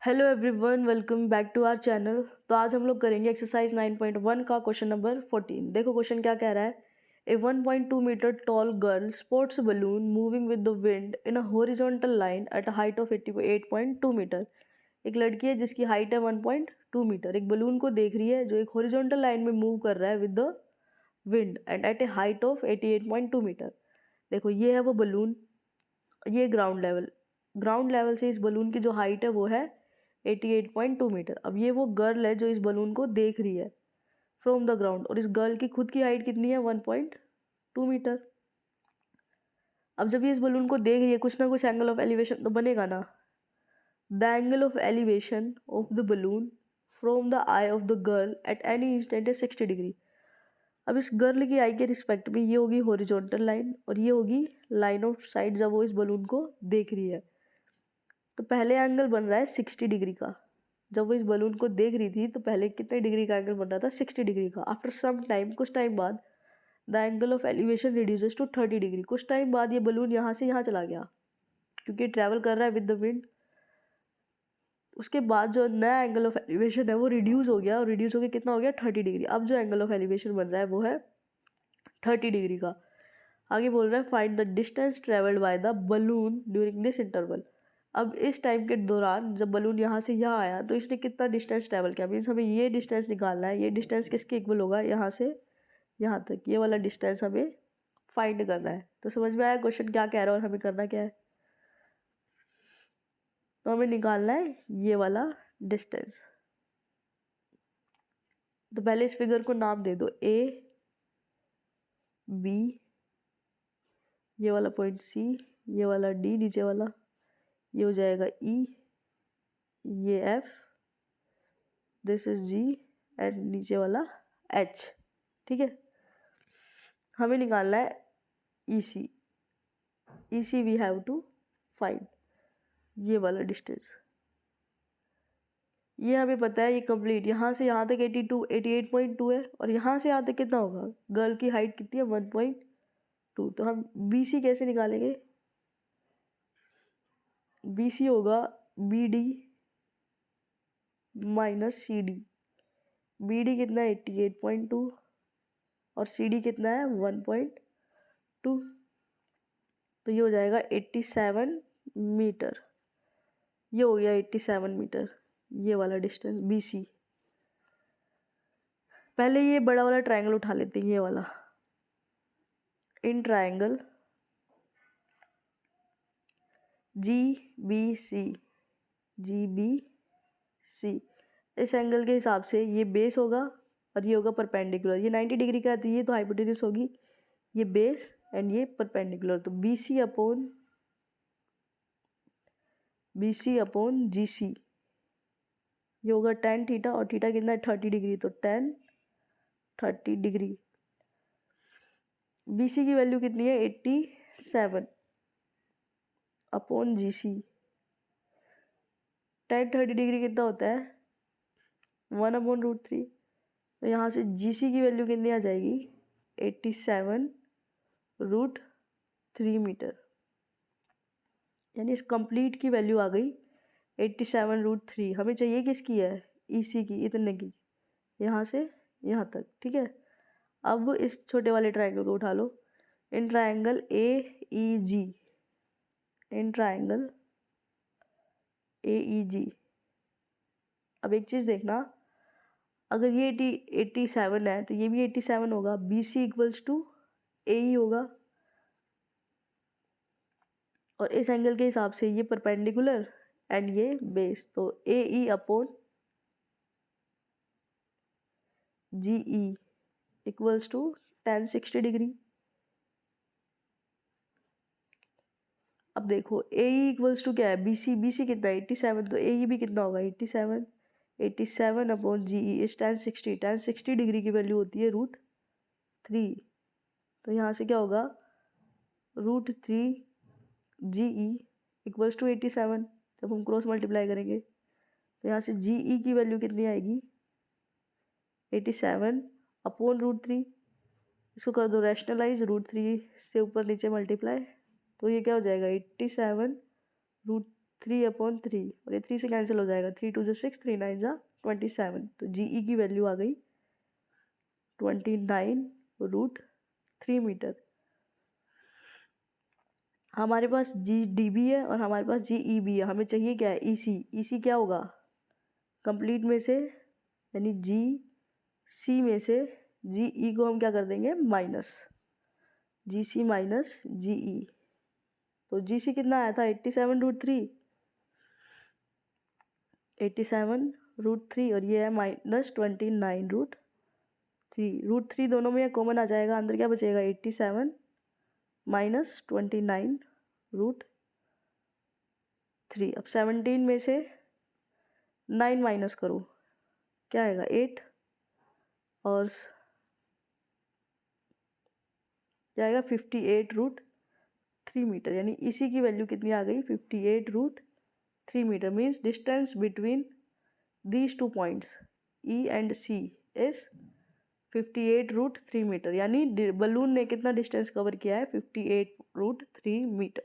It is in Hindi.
Hello everyone, welcome back to our channel. तो आज हम लोग करेंगे एक्सरसाइज 9.1 का क्वेश्चन नंबर 14। देखो क्वेश्चन क्या कह रहा है। A 1.2 metre tall girl sports balloon moving with the wind in a horizontal line at a height of 88.2 metre. एक लड़की है जिसकी हाइट है 1.2 मीटर, एक बलून को देख रही है जो एक हॉरिजॉन्टल लाइन में मूव कर रहा है with the wind and at a height of 88.2 metre. देखो ये है वो बलून, ये ग्राउंड लेवल से इस बलून की जो हाइट है वो है 88.2 मीटर। अब ये वो गर्ल है जो इस बलून को देख रही है फ्रॉम द ग्राउंड, और इस गर्ल की खुद की हाइट कितनी है 1.2 मीटर। अब जब ये इस बलून को देख रही है कुछ ना कुछ एंगल ऑफ एलिवेशन तो बनेगा ना। The angle of elevation of the balloon from the I of the girl at any instant is 60 degree. अब इस गर्ल की आई के रिस्पेक्ट में ये होगी हॉरिजॉन्टल लाइन और ये होगी लाइन ऑफ साइट जब वो इस बलून को देख रही है। तो पहले एंगल बन रहा है 60 डिग्री का। जब वो इस बलून को देख रही थी तो पहले कितने डिग्री का एंगल बन रहा था, 60 डिग्री का। आफ्टर सम टाइम, कुछ टाइम बाद, the angle of elevation reduces to 30 degree. कुछ टाइम बाद ये बलून यहाँ से यहाँ चला गया क्योंकि ट्रैवल कर रहा है विद द विंड। उसके बाद जो नया एंगल ऑफ एलिवेशन है वो रिड्यूस हो गया, और रिड्यूस होकर कितना हो गया 30 डिग्री। अब जो एंगल ऑफ एलिवेशन बन रहा है वो है 30 डिग्री का। आगे बोल रहा है find the distance travelled by the balloon during this interval. अब इस टाइम के दौरान जब बलून यहाँ से यहाँ आया तो इसने कितना डिस्टेंस ट्रैवल किया। मीन्स हमें ये डिस्टेंस निकालना है। ये डिस्टेंस किसके इक्वल होगा, यहाँ से यहाँ तक, ये वाला डिस्टेंस हमें फाइंड करना है। तो समझ में आया क्वेश्चन क्या कह रहा है और हमें करना क्या है। तो हमें निकालना है ये वाला डिस्टेंस। तो पहले इस फिगर को नाम दे दो ए बी, ये वाला पॉइंट सी, ये वाला डी, नीचे वाला ये हो जाएगा ई, ये F, this is G and नीचे वाला एच। ठीक है, हमें निकालना है E C. E C we have to find ये वाला डिस्टेंस। ये हमें पता है, ये कंप्लीट यहाँ से यहाँ तक 88.2 है, और यहाँ से यहाँ तक कितना होगा, गर्ल की हाइट कितनी है 1.2। तो हम बी सी कैसे निकालेंगे। बी सी होगा B D minus C D. B D कितना है 88.2 और सी डी कितना है 1.2। तो ये हो जाएगा 87 मीटर। ये हो गया 87 मीटर, ये वाला डिस्टेंस बी सी। पहले ये बड़ा वाला ट्रायंगल उठा लेते हैं, ये वाला। In triangle G B C, G B C, इस एंगल के हिसाब से ये बेस होगा और ये होगा परपेंडिकुलर। ये 90 डिग्री का है तो ये तो हाइपोटेन्यूज होगी, ये बेस एंड ये परपेंडिकुलर। तो बी सी अपॉन जी सी, ये होगा tan थीटा, और थीटा कितना है 30 डिग्री, तो tan 30 डिग्री। बी सी की वैल्यू कितनी है 87 अपॉन जी सी। tan 30 डिग्री कितना होता है 1/√3। तो यहाँ से जी सी की वैल्यू कितनी आ जाएगी 87√3 मीटर। यानी इस कंप्लीट की वैल्यू आ गई 87√3। हमें चाहिए किसकी है, ई सी की, इतने की, यहाँ से यहाँ तक। ठीक है, अब इस छोटे वाले ट्रायंगल को उठा लो। In triangle A E ji, in triangle A ई जी। अब एक चीज़ देखना, अगर ये 87 है तो ये भी 87 होगा। बी सी इक्वल्स टू ए ई होगा, और इस एंगल के हिसाब से ये परपेंडिकुलर एंड ये बेस। तो A E upon G E equals to tan 60 degree. अब देखो ए ई इक्वल्स टू क्या है, बी सी कितना है 87, तो ए ई भी कितना होगा 87 अपॉन जी ई इस tan 60 डिग्री की वैल्यू होती है √3। तो यहाँ से क्या होगा √3 जी ई इक्वल्स टू 87। जब हम क्रॉस मल्टीप्लाई करेंगे तो यहाँ से जी ई की वैल्यू कितनी आएगी 87 अपॉन √3। इसको कर दो रैशनलाइज, √3 से ऊपर नीचे मल्टीप्लाई, तो ये क्या हो जाएगा 87 3/3 और ये 3 से कैंसिल हो जाएगा। 3 2 6, 3 9 27। तो जी ई की वैल्यू आ गई 29√3 मीटर। हमारे पास जी डी बी है और हमारे पास जी ई बी है। हमें चाहिए क्या है, ई सी। ई सी क्या होगा, कंप्लीट में से यानी जी सी में से जी ई को हम क्या कर देंगे, माइनस। जी सी माइनस जी ई। तो जी सी कितना आया था, 87√3। 87√3 और ये है -29√3। √3 दोनों में कॉमन आ जाएगा, अंदर क्या बचेगा, 87 माइनस 29√3। अब 17 में से 9 माइनस करो, क्या आएगा, 8। और क्या आएगा, 58√3 मीटर। यानी इसी की वैल्यू कितनी आ गई, 58√3 metre. Means distance between these two points E and C is 58√3 metre. यानी बलून ने कितना डिस्टेंस कवर किया है, 58√3 मीटर।